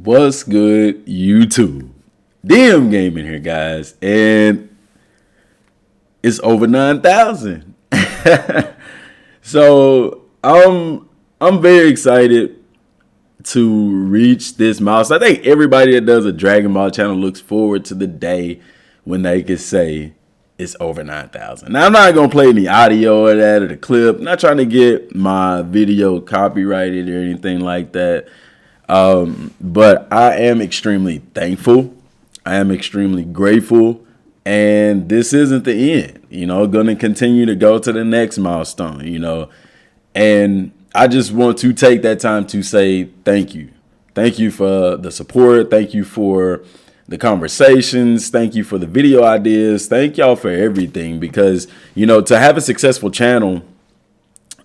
What's good, YouTube? Dmgaming here, guys, and it's over 9,000. So I'm very excited to reach this milestone. I think everybody that does a Dragon Ball channel looks forward to the day when they can say it's over 9,000. Now, I'm not gonna play any audio of that or the clip. I'm not trying to get my video copyrighted or anything like that. But I am extremely thankful. I am extremely grateful. And this isn't the end, going to continue to go to the next milestone, and I just want to take that time to say thank you. Thank you for the support. Thank you for the conversations. Thank you for the video ideas. Thank y'all for everything, because, to have a successful channel,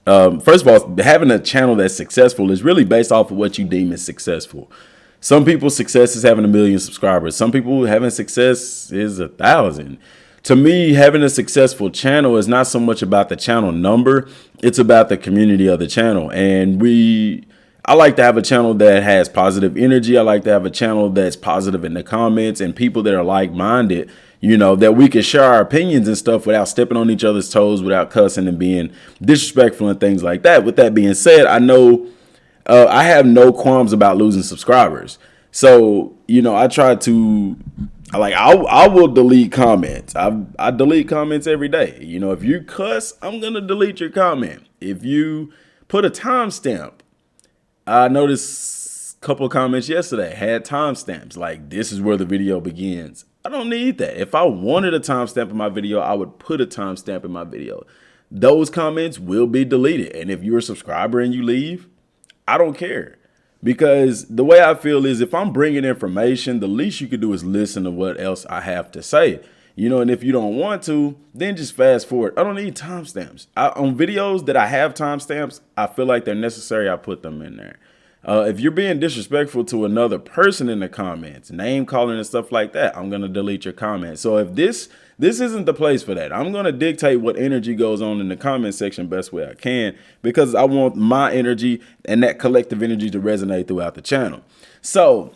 first of all, having a channel that's successful is really based off of what you deem as successful. Some people's success is having 1 million subscribers. Some people having success is 1,000. To me, having a successful channel is not so much about the channel number. It's about the community of the channel. And I like to have a channel that has positive energy. I like to have a channel that's positive in the comments and people that are like-minded, that we can share our opinions and stuff without stepping on each other's toes, without cussing and being disrespectful and things like that. With that being said, I know I have no qualms about losing subscribers. So, I try to, I will delete comments. I delete comments every day. If you cuss, I'm going to delete your comment. If you put a timestamp, I noticed a couple of comments yesterday had timestamps. Like, this is where the video begins. I don't need that. If I wanted a timestamp in my video, I would put a timestamp in my video. Those comments will be deleted. And if you're a subscriber and you leave, I don't care. Because the way I feel is, if I'm bringing information, the least you could do is listen to what else I have to say. And if you don't want to, then just fast forward. I don't need timestamps. On videos that I have timestamps, I feel like they're necessary. I put them in there. If you're being disrespectful to another person in the comments, name calling and stuff like that, I'm going to delete your comment. So if this isn't the place for that, I'm going to dictate what energy goes on in the comment section best way I can, because I want my energy and that collective energy to resonate throughout the channel. So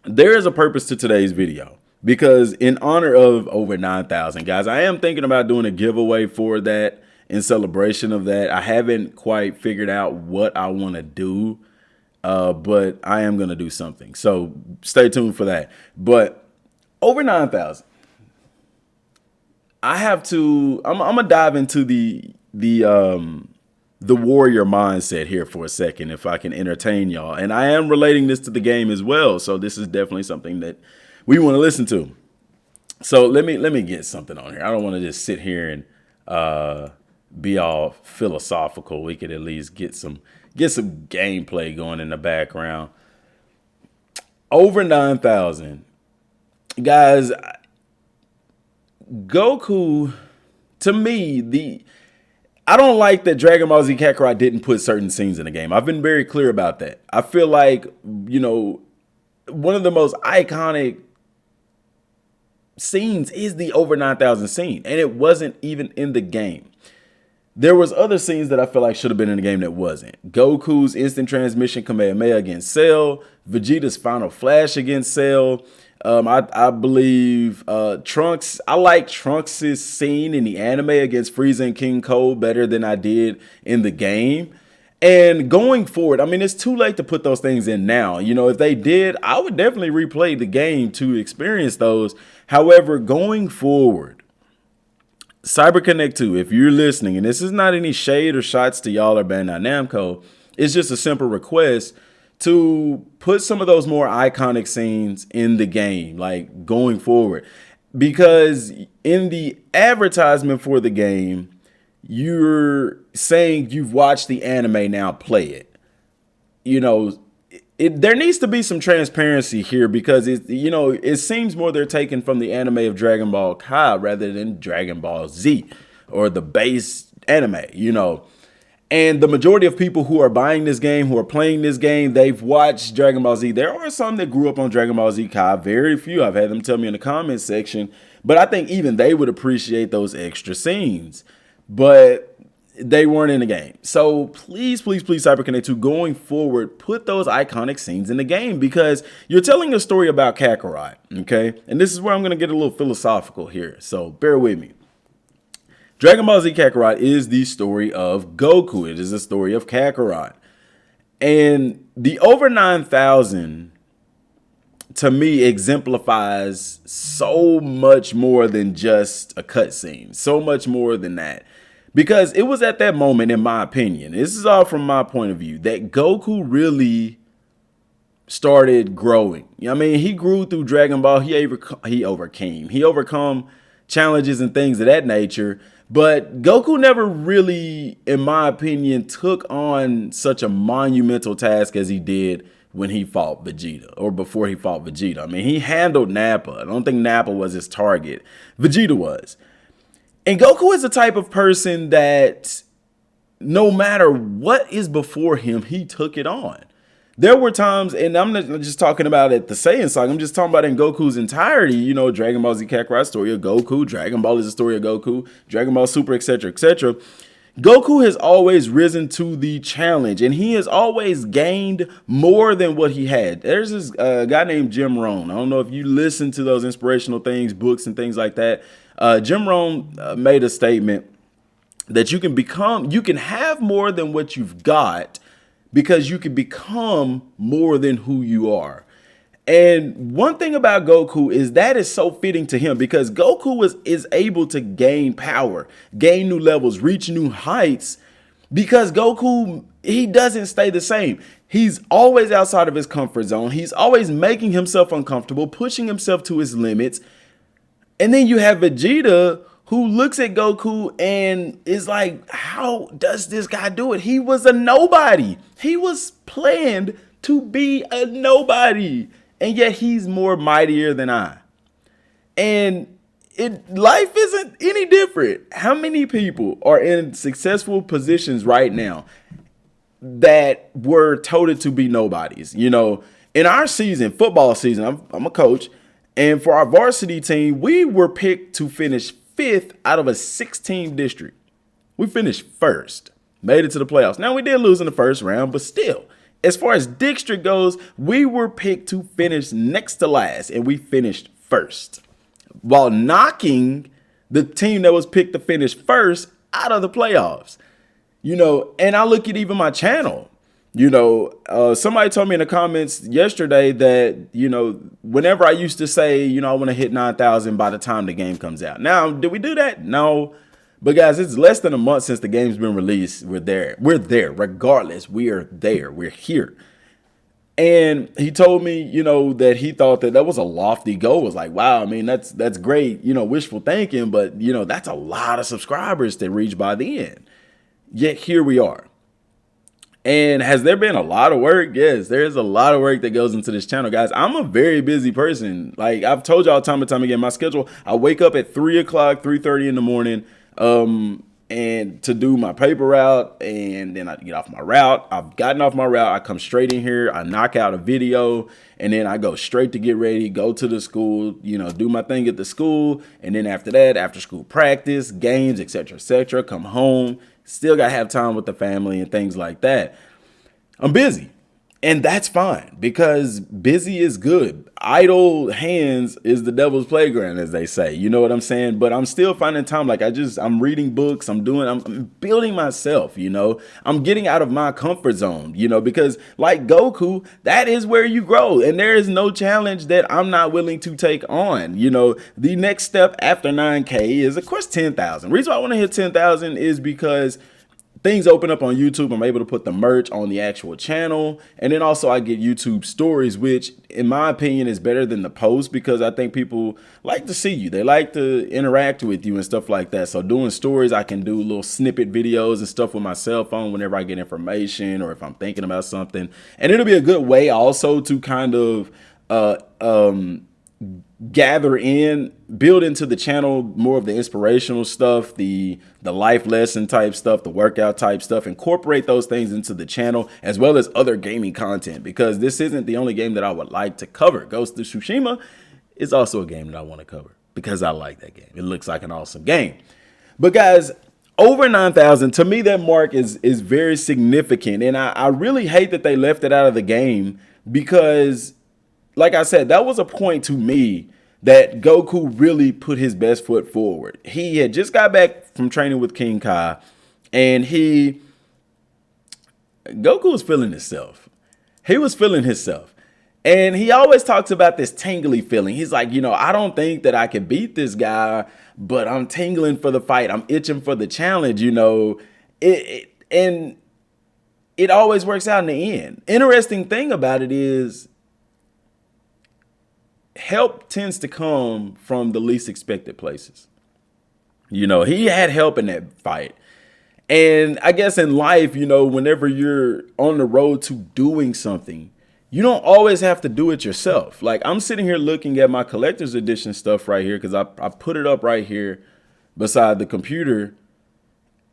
there is a purpose to today's video, because in honor of over 9,000, guys, I am thinking about doing a giveaway for that in celebration of that. I haven't quite figured out what I want to do. But I am going to do something. So stay tuned for that. But over 9,000, I'm going to dive into the warrior mindset here for a second, if I can entertain y'all. And I am relating this to the game as well. So this is definitely something that we want to listen to. So let me get something on here. I don't want to just sit here and be all philosophical. We could at least get some gameplay going in the background. Over 9,000, guys. Goku, to me, I don't like that Dragon Ball Z Kakarot didn't put certain scenes in the game. I've been very clear about that. I feel like, one of the most iconic scenes is the over 9,000 scene, and it wasn't even in the game. There was other scenes that I feel like should have been in the game that wasn't. Goku's instant transmission Kamehameha against Cell, Vegeta's final flash against Cell. I believe Trunks. I like Trunks' scene in the anime against Frieza and King Cold better than I did in the game. And going forward, I mean, it's too late to put those things in now. If they did, I would definitely replay the game to experience those. However, going forward, CyberConnect 2, if you're listening, and this is not any shade or shots to y'all or Bandai Namco, it's just a simple request to put some of those more iconic scenes in the game, like going forward. Because in the advertisement for the game, you're saying you've watched the anime, now play it. There needs to be some transparency here, because it seems more they're taken from the anime of Dragon Ball Kai rather than Dragon Ball Z or the base anime, And the majority of people who are buying this game, who are playing this game, they've watched Dragon Ball Z. There are some that grew up on Dragon Ball Z Kai, very few. I've had them tell me in the comments section, but I think even they would appreciate those extra scenes. But they weren't in the game. So please, please, please, CyberConnect 2, going forward, put those iconic scenes in the game, because you're telling a story about Kakarot, okay? And this is where I'm going to get a little philosophical here, so bear with me. Dragon Ball Z Kakarot is the story of Goku. It is the story of Kakarot. And the over 9,000, to me, exemplifies so much more than just a cutscene. So much more than that. Because it was at that moment, in my opinion, this is all from my point of view, that Goku really started growing. I mean, he grew through Dragon Ball. He overcome challenges and things of that nature. But Goku never really, in my opinion, took on such a monumental task as he did when he fought Vegeta, or before he fought Vegeta. I mean, he handled Nappa. I don't think Nappa was his target. Vegeta was. And Goku is the type of person that no matter what is before him, he took it on. There were times, and I'm not just talking about at the Saiyan saga, I'm just talking about in Goku's entirety, you know, Dragon Ball Z Kakarot, story of Goku, Dragon Ball is the story of Goku, Dragon Ball Super, etc., etc. Goku has always risen to the challenge, and he has always gained more than what he had. There's this guy named Jim Rohn. I don't know if you listen to those inspirational things, books and things like that. Jim Rohn made a statement that you can have more than what you've got, because you can become more than who you are. And one thing about Goku is that is so fitting to him, because Goku is able to gain power, gain new levels, reach new heights, because Goku, he doesn't stay the same. He's always outside of his comfort zone. He's always making himself uncomfortable, pushing himself to his limits. And then you have Vegeta, who looks at Goku and is like, how does this guy do it? He was a nobody. He was planned to be a nobody. And yet he's more mightier than I. And life isn't any different. How many people are in successful positions right now that were touted to be nobodies? You know, in our season, football season, I'm a coach. And for our varsity team, we were picked to finish 5th out of a 16 district. We finished 1st, made it to the playoffs. Now, we did lose in the first round, but still, as far as district goes, we were picked to finish next to last, and we finished 1st, while knocking the team that was picked to finish 1st out of the playoffs. You know, and I look at even my channel. You know, somebody told me in the comments yesterday that, you know, whenever I used to say, you know, I want to hit 9,000 by the time the game comes out. Now, did we do that? No. But guys, it's less than a month since the game's been released. We're there. We're there. Regardless, we are there. We're here. And he told me, you know, that he thought that was a lofty goal. It was like, wow, I mean, that's great, you know, wishful thinking. But, you know, that's a lot of subscribers to reach by the end. Yet here we are. And has there been a lot of work? Yes, there is a lot of work that goes into this channel, guys. I'm a very busy person. Like I've told y'all time and time again, my schedule, I wake up at 3 o'clock, 3:30 in the morning, and to do my paper route, and then I get off my route. I've gotten off my route. I come straight in here. I knock out a video, and then I go straight to get ready, go to the school, you know, do my thing at the school. And then after that, after school practice, games, etc., come home. Still got to have time with the family and things like that. I'm busy. And that's fine, because busy is good. Idle hands is the devil's playground, as they say. You know what I'm saying? But I'm still finding time. Like I'm reading books. I'm building myself, you know. I'm getting out of my comfort zone, you know, because like Goku, that is where you grow. And there is no challenge that I'm not willing to take on. You know, the next step after 9K is, of course, 10,000. The reason why I want to hit 10,000 is because things open up on YouTube. I'm able to put the merch on the actual channel. And then also I get YouTube stories, which in my opinion is better than the post, because I think people like to see you. They like to interact with you and stuff like that. So doing stories, I can do little snippet videos and stuff with my cell phone whenever I get information or if I'm thinking about something. And it'll be a good way also to kind of gather in, build into the channel more of the inspirational stuff, the life lesson type stuff, the workout type stuff, incorporate those things into the channel, as well as other gaming content, because this isn't the only game that I would like to cover. Ghost of Tsushima is also a game that I want to cover because I like that game. It looks like an awesome game. But guys, Over 9,000, to me, that mark is very significant. And I really hate that they left it out of the game because, like I said, that was a point to me that Goku really put his best foot forward. He had just got back from training with King Kai, and Goku was feeling himself. He was feeling himself. And he always talks about this tingly feeling. He's like, I don't think that I can beat this guy, but I'm tingling for the fight. I'm itching for the challenge. And it always works out in the end. Interesting thing about it is help tends to come from the least expected places. He had help in that fight. And I guess in life, whenever you're on the road to doing something, you don't always have to do it yourself. Like, I'm sitting here looking at my collector's edition stuff right here because I put it up right here beside the computer.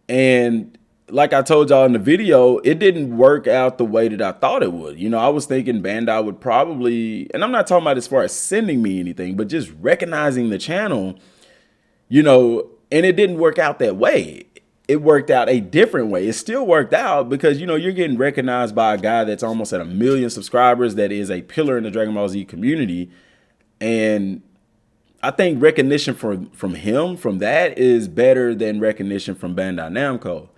And like I told y'all in the video, it didn't work out the way that I thought it would. I was thinking Bandai would probably, and I'm not talking about as far as sending me anything, but just recognizing the channel, and it didn't work out that way. It worked out a different way. It still worked out because, you're getting recognized by a guy that's almost at 1 million subscribers, that is a pillar in the Dragon Ball Z community. And I think recognition from him, from that, is better than recognition from Bandai Namco.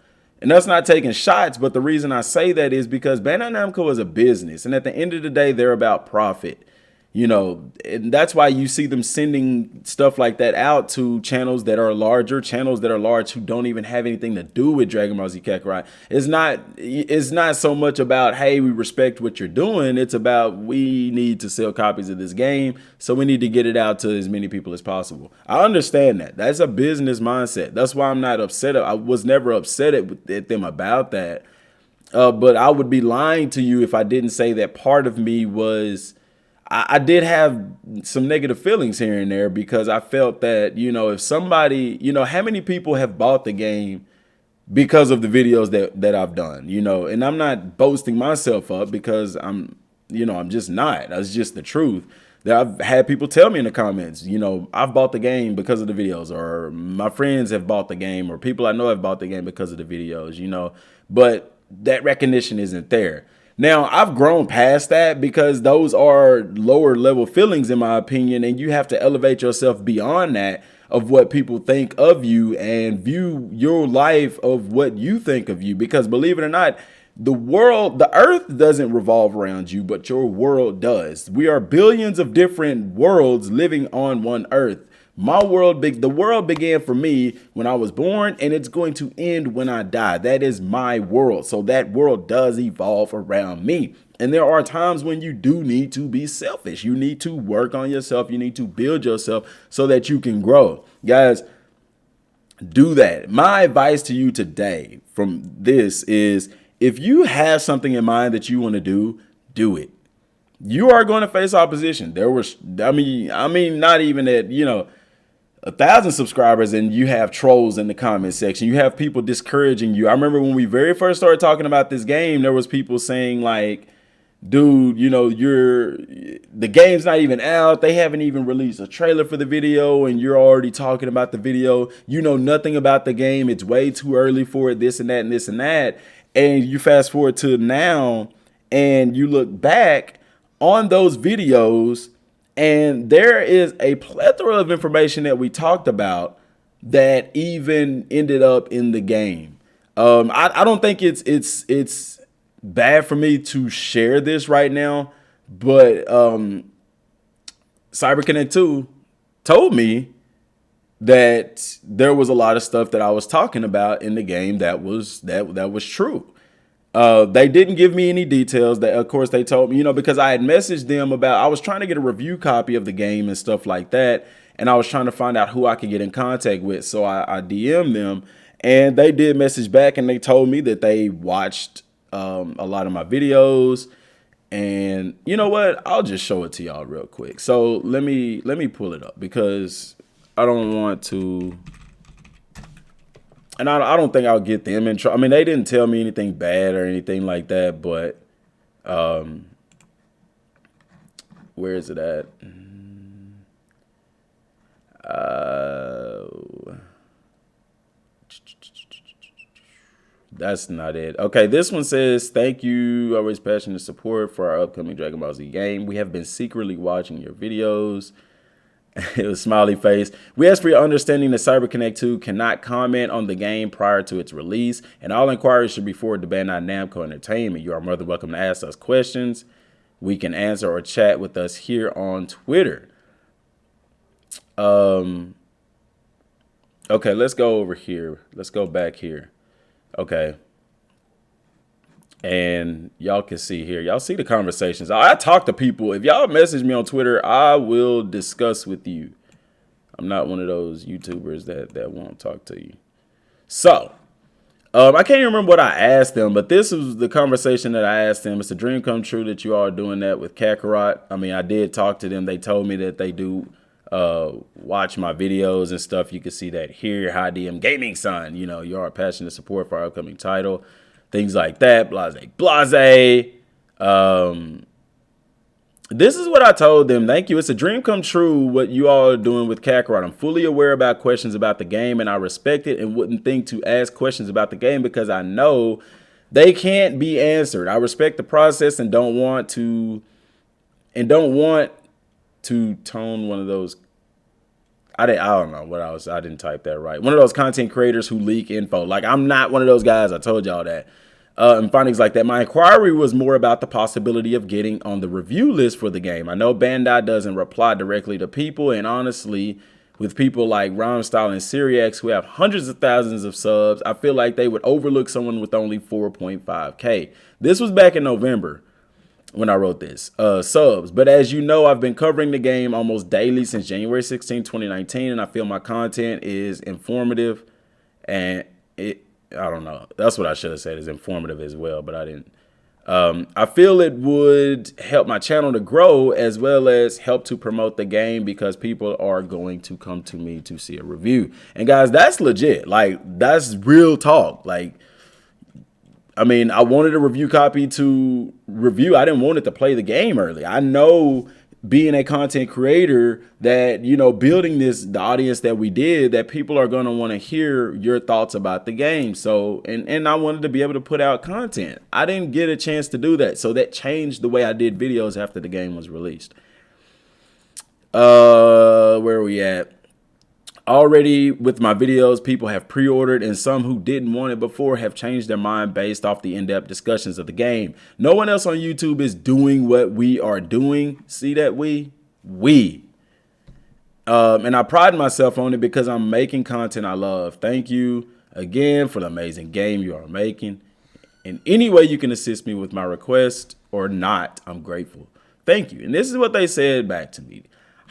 And that's not taking shots, but the reason I say that is because Bandai Namco is a business. And at the end of the day, they're about profit. And that's why you see them sending stuff like that out to channels that are larger, channels that are large who don't even have anything to do with Dragon Ball Z Kakarot. It's not so much about, hey, we respect what you're doing. It's about, we need to sell copies of this game, so we need to get it out to as many people as possible. I understand that. That's a business mindset. That's why I'm not upset. I was never upset at them about that. But I would be lying to you if I didn't say that part of me was, I did have some negative feelings here and there because I felt that, if somebody, how many people have bought the game because of the videos that I've done, and I'm not boasting myself up because I'm just not. That's just the truth. That I've had people tell me in the comments, I've bought the game because of the videos, or my friends have bought the game, or people I know have bought the game because of the videos, but that recognition isn't there. Now, I've grown past that because those are lower level feelings, in my opinion, and you have to elevate yourself beyond that of what people think of you and view your life of what you think of you. Because believe it or not, the earth doesn't revolve around you, but your world does. We are billions of different worlds living on one earth. The world began for me when I was born, and it's going to end when I die. That is my world. So that world does evolve around me. And there are times when you do need to be selfish. You need to work on yourself. You need to build yourself so that you can grow. Guys, do that. My advice to you today from this is, if you have something in mind that you want to do it. You are going to face opposition. Not even at, 1,000 subscribers and you have trolls in the comment section. You have people discouraging you. I remember when we very first started talking about this game, there was people saying like, dude, the game's not even out. They haven't even released a trailer for the video and you're already talking about the video. You know nothing about the game. It's way too early for it, this and that and this and that. And you fast forward to now and you look back on those videos, and there is a plethora of information that we talked about that even ended up in the game. I don't think it's bad for me to share this right now, but CyberConnect 2 told me that there was a lot of stuff that I was talking about in the game that was true. They didn't give me any details. That, of course, they told me, because I had messaged them I was trying to get a review copy of the game and stuff like that. And I was trying to find out who I could get in contact with. So I DM'd them and they did message back and they told me that they watched a lot of my videos. And you know what? I'll just show it to y'all real quick. So let me pull it up because I don't want to. And I don't think I'll get them in trouble. I mean, they didn't tell me anything bad or anything like that, but where is it at? that's not it. Okay, this one says, thank you, always passionate support for our upcoming Dragon Ball Z game. We have been secretly watching your videos. It was smiley face. We ask for your understanding that CyberConnect 2 cannot comment on the game prior to its release, and all inquiries should be forwarded to Bandai Namco Entertainment. You are more than welcome to ask us questions. We can answer or chat with us here on Twitter. Okay, let's go over here. Let's go back here. Okay. And y'all can see here. Y'all see the conversations. I talk to people. If y'all message me on Twitter, I will discuss with you. I'm not one of those YouTubers that won't talk to you. So, I can't remember what I asked them, but this was the conversation that I asked them. It's a dream come true that you all are doing that with Kakarot. I mean, I did talk to them. They told me that they do watch my videos and stuff. You can see that here. Hi, Dmgaming son. You know, you are passionate support for our upcoming title. Things like that, blase. This is what I told them. Thank you. It's a dream come true what you all are doing with Kakarot. I'm fully aware about questions about the game, and I respect it and wouldn't think to ask questions about the game because I know they can't be answered. I respect the process and don't want to tone one of those. I don't know what else. I didn't type that right. One of those content creators who leak info. Like, I'm not one of those guys. I told y'all that. And findings like that. My inquiry was more about the possibility of getting on the review list for the game. I know Bandai doesn't reply directly to people. And honestly, with people like Romstyle and Syriax who have hundreds of thousands of subs, I feel like they would overlook someone with only 4.5K. This was back in November when I wrote this, subs. But as you know, I've been covering the game almost daily since January 16, 2019, and I feel my content is informative, and I don't know. That's what I should have said, is informative as well, but I didn't. I feel it would help my channel to grow as well as help to promote the game because people are going to come to me to see a review. And guys, that's legit. Like, that's real talk. Like, I mean, I wanted a review copy to review. I didn't want it to play the game early. I know, being a content creator, that, you know, building the audience that we did, that people are going to want to hear your thoughts about the game. So, and I wanted to be able to put out content. I didn't get a chance to do that. So that changed the way I did videos after the game was released. Where are we at? Already with my videos, people have pre-ordered, and some who didn't want it before have changed their mind based off the in-depth discussions of the game. No one else on YouTube is doing what we are doing. See that? We. And I pride myself on it because I'm making content I love. Thank you again for the amazing game you are making. In any way you can assist me with my request or not, I'm grateful. Thank you. And this is what they said back to me.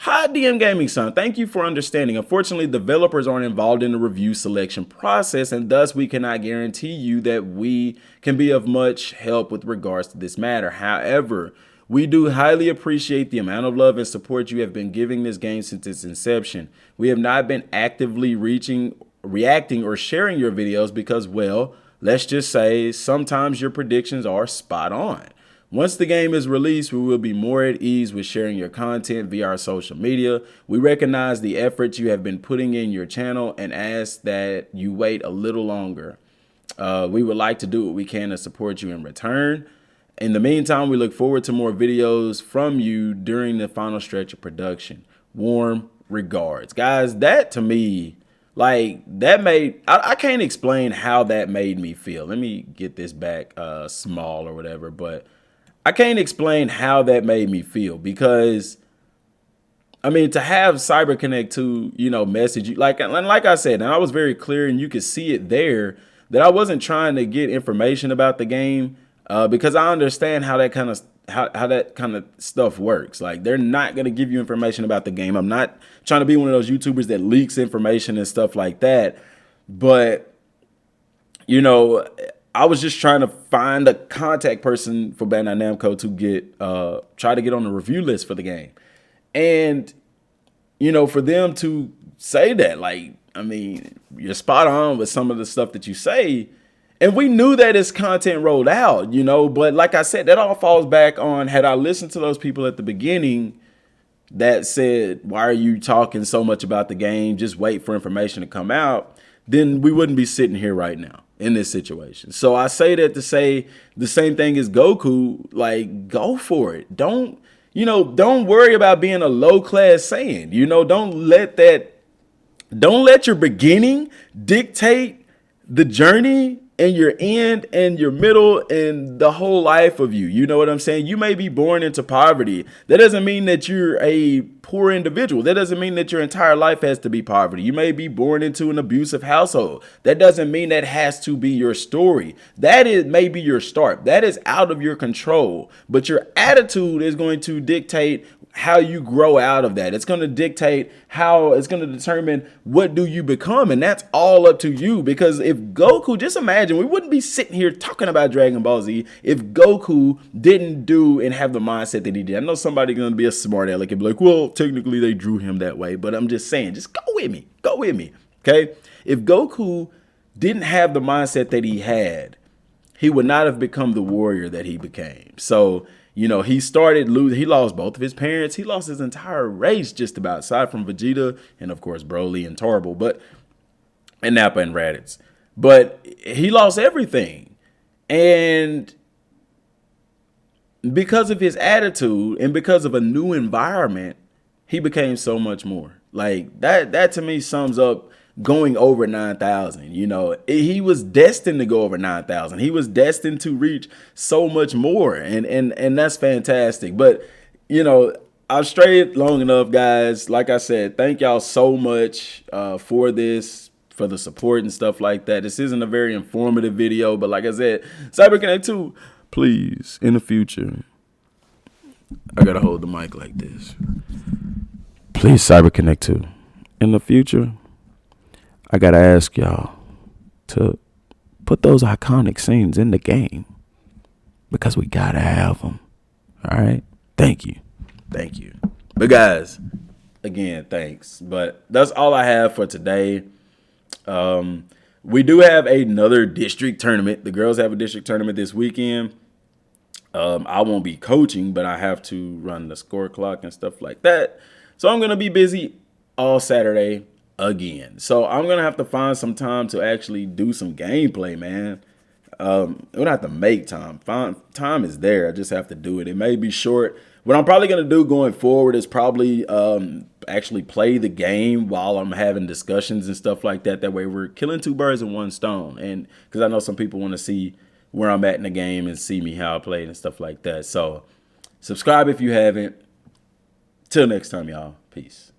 Hi, Dmgaming son. Thank you for understanding. Unfortunately, developers aren't involved in the review selection process, and thus we cannot guarantee you that we can be of much help with regards to this matter. However, we do highly appreciate the amount of love and support you have been giving this game since its inception. We have not been actively reacting, or sharing your videos because, well, let's just say sometimes your predictions are spot on. Once the game is released, we will be more at ease with sharing your content via our social media. We recognize the efforts you have been putting in your channel and ask that you wait a little longer. We would like to do what we can to support you in return. In the meantime, we look forward to more videos from you during the final stretch of production. Warm regards. Guys, that to me, like, that made, I can't explain how that made me feel. Let me get this back small or whatever, but I can't explain how that made me feel because, I mean, to have CyberConnect 2, you know, message you, like I said, and I was very clear, and you could see it there, that I wasn't trying to get information about the game because I understand how that kind of stuff works. Like, they're not going to give you information about the game. I'm not trying to be one of those YouTubers that leaks information and stuff like that. But, you know, I was just trying to find a contact person for Bandai Namco to get, try to get on the review list for the game. And, you know, for them to say that, like, I mean, you're spot on with some of the stuff that you say. And we knew that as content rolled out, you know, but like I said, that all falls back on, had I listened to those people at the beginning that said, why are you talking so much about the game? Just wait for information to come out. Then we wouldn't be sitting here right now. in this situation. So I say that to say the same thing as Goku, like, go for it. Don't worry about being a low class Saiyan. Don't let your beginning dictate the journey and your end and your middle and the whole life of you. You know what I'm saying? You may be born into poverty. That doesn't mean that you're a poor individual. That doesn't mean that your entire life has to be poverty. You may be born into an abusive household. That doesn't mean that has to be your story. That is maybe your start. That is out of your control. But your attitude is going to dictate how you grow out of that. It's going to dictate how it's going to determine what do you become. And that's all up to you. Because if Goku, just imagine, we wouldn't be sitting here talking about Dragon Ball Z if Goku didn't do and have the mindset that he did. I know somebody's going to be a smart aleck and be like, well, technically they drew him that way. But I'm just saying, just go with me. Go with me. Okay. If Goku didn't have the mindset that he had, he would not have become the warrior that he became. So, he started losing. He lost both of his parents. He lost his entire race just about, aside from Vegeta and, of course, Broly and Torble, and Nappa and Raditz. But he lost everything. And because of his attitude and because of a new environment, he became so much more. Like, that to me sums up going over 9,000. He was destined to go over 9,000. He was destined to reach so much more. And that's fantastic. But, I've strayed long enough, guys. Like I said, thank y'all so much for this, for the support and stuff like that. This isn't a very informative video, but like I said, CyberConnect 2, please, in the future, I got to hold the mic like this. Please, CyberConnect 2, in the future, I got to ask y'all to put those iconic scenes in the game because we got to have them. All right. Thank you. Thank you. But guys, again, thanks. But that's all I have for today. We do have another district tournament. The girls have a district tournament this weekend. I won't be coaching, but I have to run the score clock and stuff like that. So I'm going to be busy all Saturday again. So I'm going to have to find some time to actually do some gameplay, man. We don't have to make time. Time is there. I just have to do it. It may be short. What I'm probably going to do going forward is probably actually play the game while I'm having discussions and stuff like that. That way we're killing two birds with one stone. And because I know some people want to see where I'm at in the game and see me how I play and stuff like that. So subscribe if you haven't. Till next time, y'all. Peace.